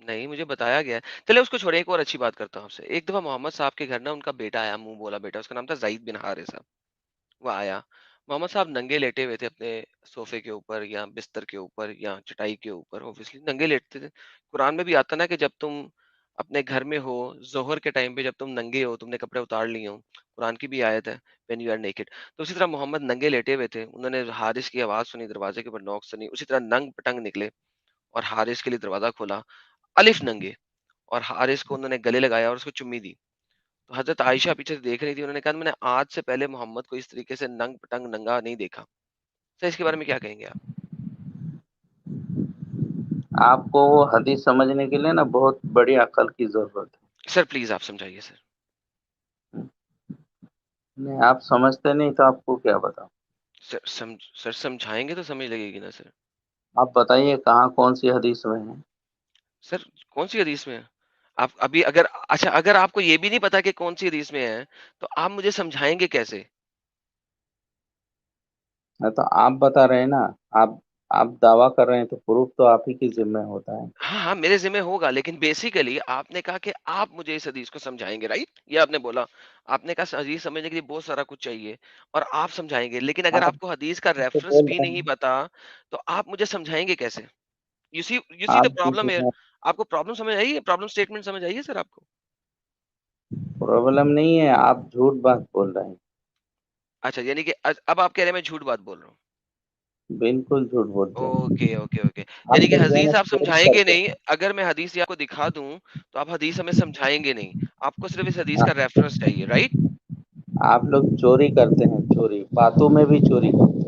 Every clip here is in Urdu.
نہیں مجھے بتایا گیا ہے. چلے اس کو چھوڑیں، ایک اور اچھی بات کرتا ہوں آپ سے. ایک دفعہ محمد صاحب کے گھر نا ان کا بیٹا آیا، منہ بولا بیٹا، اس کا نام تھا زید بن حارث صاحب. وہ آیا، محمد صاحب ننگے لیٹے ہوئے تھے اپنے صوفے کے اوپر یا بستر کے اوپر یا چٹائی کے اوپر، اوبویسلی ننگے لیٹتے تھے. قرآن میں بھی آتا نا کہ جب تم اپنے گھر میں ہو ظہر کے ٹائم پہ، جب تم ننگے ہو، تم نے کپڑے اتار لیے ہوں، قرآن کی بھی آیت ہے when you are naked. تو اسی طرح محمد ننگے لیٹے ہوئے تھے، انہوں نے حارث کی آواز سنی، دروازے کے اوپر نوک سنی، اسی طرح ننگ پٹنگ نکلے اور حارث کے لیے دروازہ کھولا، الف ننگے، اور حارث کو انہوں نے گلے لگایا اور اس کو چمی دی. تو حضرت عائشہ پیچھے سے دیکھ رہی تھی، انہوں نے کہا میں نے آج سے پہلے محمد کو اس طریقے سے ننگ پٹنگ ننگا نہیں دیکھا. سر اس کے بارے میں کیا کہیں گے آپ؟ آپ کو وہ حدیث سمجھنے کے لیے نا بہت بڑی عقل کی ضرورت سر پلیز آپ سمجھائیے سر. ہے. نہیں آپ سمجھتے نہیں تو آپ کو کیا بتاؤں. سر سمجھائیں گے تو سمجھ لگے گی نا سر. آپ بتائیے کہاں کون سی حدیث میں ہے. سر کون سی حدیث میں ہے؟ آپ ابھی اگر اچھا اگر آپ کو یہ بھی نہیں پتا کہ کون سی حدیث میں ہے تو آپ مجھے سمجھائیں گے کیسے؟ تو آپ بتا رہے ہیں نا. آپ آپ دعویٰ کر رہے ہیں تو پروف تو آپ ہی کی ذمہ ہوتا ہے. ہاں ہاں میرے ذمہ ہوگا، لیکن بیسیکلی آپ نے کہا کہ آپ مجھے اس حدیث کو سمجھائیں گے، رائٹ؟ یہ آپ نے بولا. آپ نے کہا حدیث سمجھنے کے لیے بہت سارا کچھ چاہیے اور آپ سمجھائیں گے، لیکن اگر آپ آپ کو حدیث کا تو ریفرنس بول بھی رہے نہیں ہیں پتا تو آپ مجھے سمجھائیں گے کیسے؟ یو سی آپ دا پرابلم ہے. آپ کو پرابلم سمجھ آئی ہے؟ پرابلم اسٹیٹمنٹ سمجھ آئی ہے سر آپ کو؟ پرابلم نہیں ہے. آپ جھوٹ بات بول رہے ہیں. اچھا یعنی کہ اب آپ کہہ رہے ہیں میں جھوٹ بات بول رہا ہوں. بالکل جھوٹ بولتے ہیں. Okay okay okay. آپ یعنی کہ لوگ جو ہے نا حدیث آپ چوری سمجھائیں گے کرتے نہیں. ہیں. اگر میں حدیث آپ کو دکھا دوں تو آپ حدیث ہمیں سمجھائیں گے نہیں، آپ کو صرف اس حدیث کا آپ ریفرنس چاہیے، رائٹ؟ آپ لوگ چوری کرتے ہیں. چوری باتوں میں بھی چوری کرتے ہیں.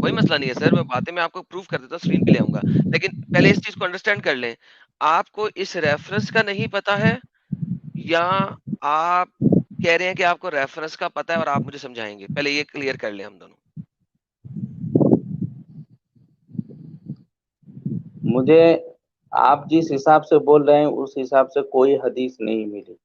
کوئی مسئلہ نہیں ہے سر، میں باتیں میں آپ کو پروف کر دیتا ہوں، اسکرین پہ لے آؤں گا. لیکن پہلے اس چیز کو انڈرسٹینڈ کر لیں. آپ کو اس ریفرنس کا نہیں پتا ہے یا آپ کہہ رہے ہیں کہ آپ کو ریفرنس کا پتا ہے اور آپ مجھے سمجھائیں گے؟ پہلے یہ کلیئر کر لیں ہم دونوں. مجھے آپ جس حساب سے بول رہے ہیں اس حساب سے کوئی حدیث نہیں ملی.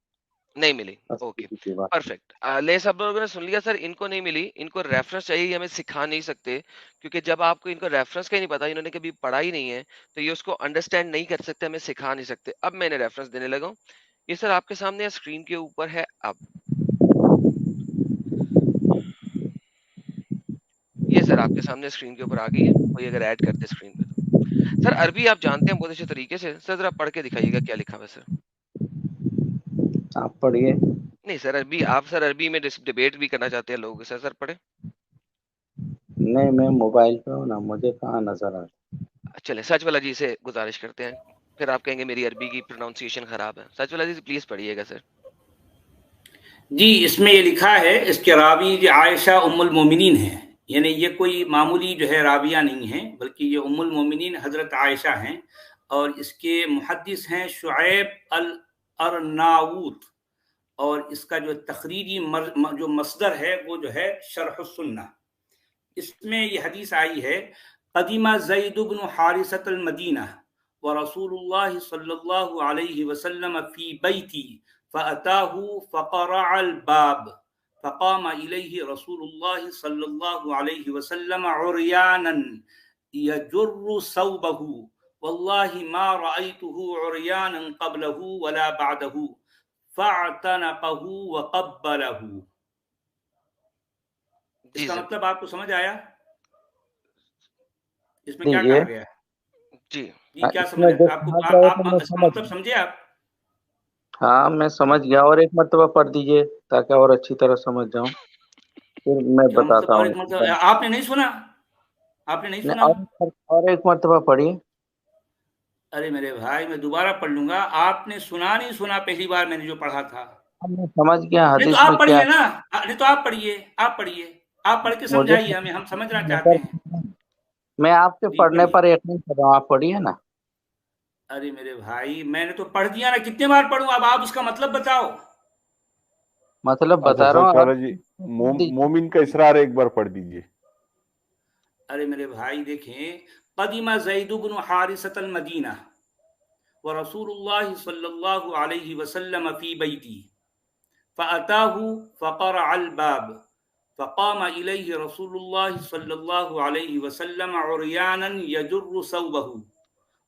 نہیں ملی. بس اوکے سیدھی سی بات. پرفیکٹ. لے سب لوگوں نے سن لیا سر، ان کو نہیں ملی، ان کو ریفرنس چاہیے، یہ ہمیں سکھا نہیں سکتے کیونکہ جب آپ کو ان کو ریفرنس کا ہی نہیں پتا، انہوں نے کبھی پڑھا ہی نہیں ہے تو یہ اس کو انڈرسٹینڈ نہیں کر سکتے، ہمیں سکھا نہیں سکتے. اب میں انہیں ریفرنس دینے لگا ہوں. یہ سر آپ کے سامنے اسکرین کے اوپر ہے. اب یہ سر آپ کے سامنے اسکرین کے اوپر آ گئی ہے، کوئی اگر ایڈ کرتے اسکرین پہ تو. سر عربی آپ جانتے ہیں بہت اچھے طریقے سے، سر ذرا پڑھ کے دکھائیے گا کیا لکھا ہوا ہے سر. آپ پڑھیے. نہیں سر عربی، آپ سر عربی میں ڈیبیٹ بھی کرنا چاہتے ہیں لوگوں کے ساتھ، سر پڑھے. نہیں میں موبائل پہ ہوں نا، مجھے کہاں نظر آ. چلے سچ والا جی سے گزارش کرتے ہیں، پھر آپ کہیں گے میری عربی کی پروننسیشن خراب ہے. سچ والا جی پلیز پڑھیے گا سر. جی اس میں یہ لکھا ہے، اس کے راوی جو عائشہ ام المومنین ہیں، یعنی یہ کوئی معمولی جو ہے راویہ نہیں ہیں بلکہ یہ ام المومنین حضرت عائشہ ہیں، اور اس کے محدث ہیں شعیب الارناؤوت، اور اس کا جو تخریجی جو مصدر ہے وہ جو ہے شرح السنہ. اس میں یہ حدیث آئی ہے، قدیمہ زید بن حارثۃ المدینہ ورسول اللہ صلی اللہ علیہ وسلم فی بیتی فأتاه فقرع الباب فقام إليه رسول الله صلى الله عليه وسلم عريانا يجر ثوبه والله ما رأيته عريانا قبله ولا بعده فاعتنقه وقبله. اس جی کا سر. مطلب آپ کو سمجھ آیا؟ اس میں کیا دیجیے. کہا گیا ہے؟ جی جی کیا اس سمجھ میں جو آیا آپ کو؟ کہا گیا ہے تو آپ میں اس کا سمجھ مطلب گیا. سمجھے آپ؟ ہاں میں سمجھ گیا. اور ایک مرتبہ پڑھ دیجیے تاکہ اور اچھی طرح سمجھ جاؤں. پھر میں کیا مطلب؟ بتاتا اور ہوں ایک اس کے مطلب بعد. آپ نے نہیں سنا؟ آپ نے نہیں نہیں سنا؟ اور ایک مرتبہ پڑھیے. ارے میرے بھائی میں دوبارہ پڑھ لوں گا. آپ نے سنا نہیں سنا پہلی بار میں نے جو پڑھا تھا؟ اب میں سمجھ گیا نہیں تو حدیث میں آپ کیا پڑھیے ہے. نا. نہیں تو آپ پڑھیے، آپ پڑھیے، آپ پڑھ کے مجھے سمجھائیے ہمیں، ہم سمجھنا چاہتے ہیں. میں آپ کے جی پڑھنے پڑھیے. پر یقین کر رہا ہوں. آپ پڑھیے نا. ارے میرے بھائی میں نے تو پڑھ دیا نا، کتنے بار پڑھوں؟ اب آپ اس کا مطلب بتاؤ. مطلب اچھا بتا رہا سچ ہوں. والا آپ جی، پڑھ دیجیے. مومن کا اسرار ایک بار پڑھ دیجئے. ارے میرے بھائی دیکھیں، قدیمہ زید بن حارثۃ المدینہ ورسول اللہ صلی اللہ علیہ وسلم فی بیتی فأتاه فقرع الباب فقام إليه رسول الله صلى الله عليه وسلم عريانا يجر ثوبه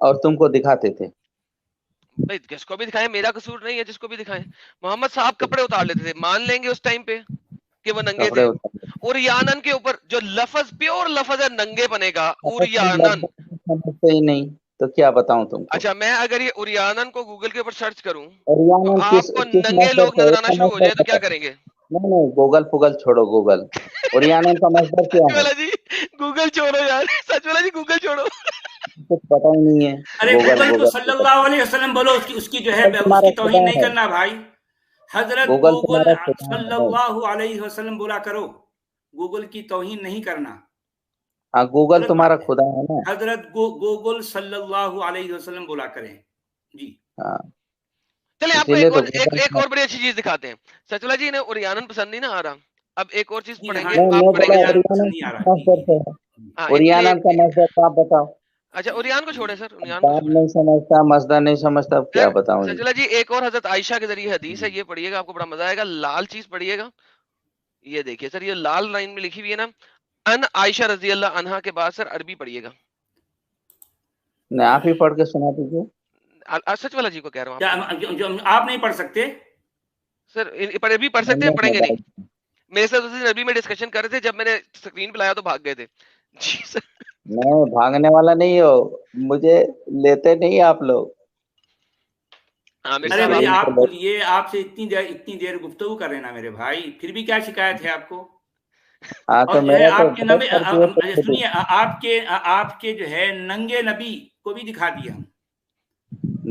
اور تم کو دکھاتے تھے. بھائی جس کو بھی دکھائیں میرا قصور نہیں ہے, جس کو بھی دکھائیں. محمد صاحب کپڑے اتار لیتے تھے, مان لیں گے اس ٹائم پہ کہ وہ ننگے کپڑے تھے. اتار اوریانن کے اوپر جو لفظ پیور لفظ ہے ننگے پنے کا, تم اوریانن. سمجھتے ہی نہیں تو کیا بتاؤں تم کو. اچھا میں اگر یہ اوریانن کو گوگل کے اوپر سرچ کروں تو اوریانن آپ کو کس ننگے مصدر لوگ سے ہے؟ نظر اس آنا کا شروع ہو مصدر جائے تو کیا بتاؤ. کریں گے؟ نہیں گوگل پوگل چھوڑو. گوگل اوریانن کا مصدر کیا سچ ہے؟ والا جی گوگل چھوڑو یار, سچ والا جی گوگل چھوڑو. کچھ پتا ہی نہیں ہے. ارے گوگل گوگل تو گوگل صلی اللہ علیہ وسلم بولو, اس کی جو ہے گوگل اس تمہارا کی توہین خدا نہیں ہے. کرنا بھائی. حضرت گوگل گوگل تمہارا خدا صلی ہے. اللہ علیہ وسلم بولا کرو, گوگل کی توہین نہیں کرنا, ہاں گوگل غلط تمہارا بات ہے. خدا ہے نا. حضرت گوگل صلی اللہ علیہ وسلم بولا کریں. جی ہاں چلے آپ کو اسی لیے تو ایک اور بڑی اچھی چیز دکھاتے ہیں. سچ والا جی انہیں اوریانن پسند نہیں نہ آ رہا, اب ایک اور چیز جی پڑھیں ہاں, گے, نہیں آپ میں پڑھیں بولا گے سر. اوریانن نہیں آ رہا. کس جی مصدر جی سے جی. ہے. ہاں اوریانن کا مصدر آپ بتاؤ. اچھا اوریان کو چھوڑیں سر, اوریان کو بات چھوڑیں. نہیں سمجھتا, مصدر نہیں سمجھتا, اب کیا سر بتاؤں. سچلا جی ایک اور حضرت عائشہ کے ذریعے حدیث ہے, یہ پڑھیے گا آپ کو بڑا مزہ آئے گا. لال چیز پڑھیے گا, یہ دیکھیے سر, یہ لال لائن میں لکھی ہوئی ہے نا, ان عائشہ رضی اللہ عنہا کے بعد سر عربی پڑھیے گا. نہیں آپ ہی پڑھ کے سنا دیجیے. سچ والا جی کو کہہ رہا ہوں, کیا آپ کو جو آپ نہیں پڑھ سکتے؟ سر عربی پڑھ سکتے ہیں, پڑھیں گے نہیں. میرے ساتھ اسی عربی میں ڈسکشن کر رہے تھے, جب میں نے اسکرین پہ لایا تو بھاگ گئے تھے. جی سر. نہیں بھاگنے والا نہیں ہو, مجھے لیتے نہیں آپ لوگ. عامر ارے صاحب بھائی آپ آپ بولیے, آپ سے اتنی دیر گفتگو کر رہے نا میرے بھائی, پھر بھی کیا شکایت ہے آپ کو؟ ہاں اور تو جو ہے میرا تو آپ کے نبی, بہت کر دیے تو سنیے, آپ کے جو ہے ننگے نبی کو بھی دکھا دیا ہم.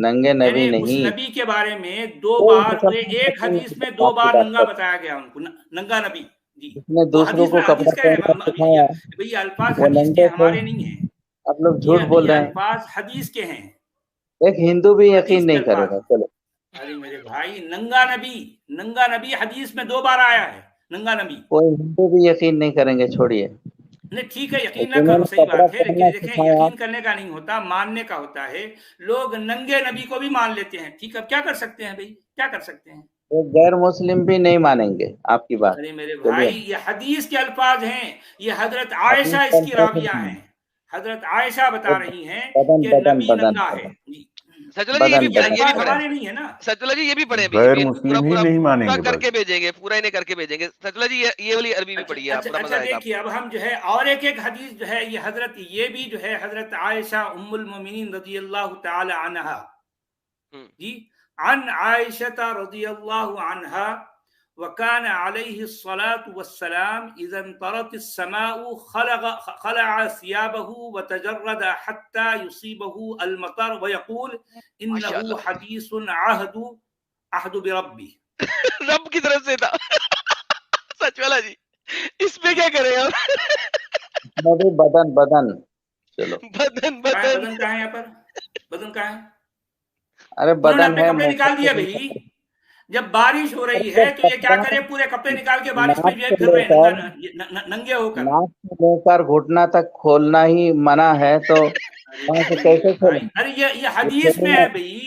ننگے نبی یعنی اس نہیں. نبی کے بارے میں 2 کوئی بار, ایک حدیث میں 2 آپ کی بار بات ننگا کر, بتایا گیا ان کو, ننگا نبی. جی اس نے وہ دوسروں کو حدیث کپڑا کا ہے پہننا سکھایا, بھئی, الفاظ وہ حدیث کے ننگے ہیں, تھے. ہمارے نہیں ہیں. آپ لوگ جھوٹ بول یہ رہے ہیں. الفاظ حدیث کے ہیں, ایک ہندو بھی حدیث یقین کے نہیں کرے الفاظ. گا. چلو ارے میرے بھائی, ننگا نبی حدیث میں 2 بار آیا ہے, ننگا نبی. کوئی ہندو بھی یقین نہیں کریں گے, چھوڑیے. نہیں ٹھیک ہے, یقین نہ انہوں کرو, نے صحیح کپڑا بات ہے, پہننا لیکن دیکھیں سکھایا. یقین کرنے کا نہیں ہوتا, ماننے کا ہوتا ہے. لوگ ننگے نبی کو بھی مان لیتے ہیں. ٹھیک ہے, کیا کر سکتے ہیں بھائی, کیا کر سکتے ہیں. وہ غیر مسلم بھی نہیں مانیں گے آپ کی بات. ارے میرے چلیے بھائی, یہ حدیث کے الفاظ ہیں, یہ حضرت عائشہ حدیث اس کی الفاظ راویہ نہیں. ہیں. حضرت عائشہ بتا رہی ہیں بدن کہ بدن نبی بدن ننگا ہے. بدن جی سچلا جی بدن یہ یہ بھی الفاظ پڑھیں. ہمارے نہیں ہے نا. سچلا جی یہ بھی پڑھیں, ابھی غیر پورا مسلم ہی پورا نہیں مانیں پورا گے کر بس. کے بھیجیں گے, پورا انہیں کر کے بھیجیں گے. سچلا جی یہ والی عربی بھی پڑھیے آپ, بڑا مزہ آئے گا آپ دیکھیے, اب ہم جو ہے اور ایک حدیث جو ہے, یہ بھی جو ہے حضرت عائشہ ام المومنین رضی اللہ تعالی عنہا. کو. جی, عن عائشہ رضی اللہ عنہا وكان عليه الصلاة والسلام إذا انطرت السماء خلع ثيابه وتجرد حتى يصيبه المطر ويقول ماشاء إنه اللہ, حديث عهد بربي. رب کی طرف سے تھا. سچ والا جی اس پہ کیا کریں آپ. میں بھی بدن بدن. چلو بدن بدن کہاں ہے, یہاں پر بدن کہاں ہے. ارے انہوں نے بدن اپنے ہے کپڑے نکال دیے بھائی, جب بارش ہو رہی ہے تو یہ کیا کرے, پورے کپڑے نکال کے بارش میں ناک جو ہے سے پھر لے رہے کر ہیں ننگے ہو کر. ناک سے لے کر گھٹنا تک کھولنا ہی منع ہے, تو وہاں سے کیسے بھائی, کھولیں. ارے یہ حدیث تھوڑی میں نا, ہے بھائی.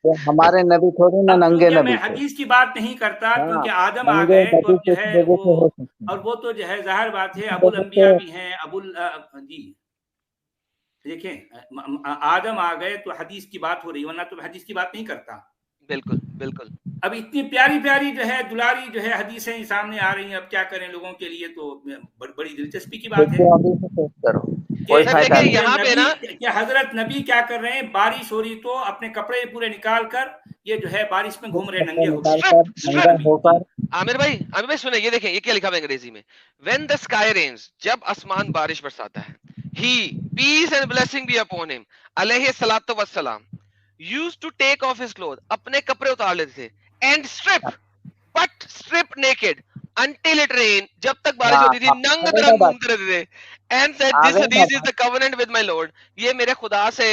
یہ ہمارے نبی تھوڑی نا اب ننگے چونکہ میں نبی تھے. حدیث کی بات نہیں کرتا, ہاں کیونکہ آدم آ ننگے گئے تو نبی اب جو کس ہے جگہ سے وہ, ہو سکتے اور ہیں. وہ تو جو ہے ظاہر بات ہے, ابو جگہ الانبیاء سے بھی ہیں. جی دیکھیں, آدم آ گئے تو حدیث کی بات ہو رہی, ورنہ تو حدیث کی بات نہیں کرتا. بالکل بالکل. اب اتنی پیاری پیاری جو ہے دلاری جو ہے حدیثیں سامنے آ رہی ہیں, اب کیا کریں لوگوں کے لیے, تو بڑی دلچسپی کی بات ہے دیکھو ابھی سے پیش کرو, کوئی کہ سر فائدہ دیکھیں نہیں. یہاں پہ نا, حضرت نبی کیا کر رہے ہیں, بارش ہو رہی تو اپنے کپڑے پورے نکال کر یہ جو ہے بارش میں گھوم رہے ہیں کپڑے ننگے ہو نکال کر. کر ننگا ننگا نبی. ہو جی کر. عامر بھائی سنیں, یہ دیکھیں یہ کیا لکھا ہوا ہے انگریزی میں. وین دا اسکائی رینز, جب آسمان بارش برساتا ہے, ہی peace and blessing be upon him علیہ الصلوۃ والسلام used to take off his clothes, اپنے کپڑے اتار لیتے تھے, and strip naked until it rained, جب تک بارش ہاں ہوتی تھی ہاں, ننگ آگے درنگ کا بات, گھومتے رہتے تھے, and said this آگے کا hadith is بات. the covenant with my lord, یہ میرے خدا سے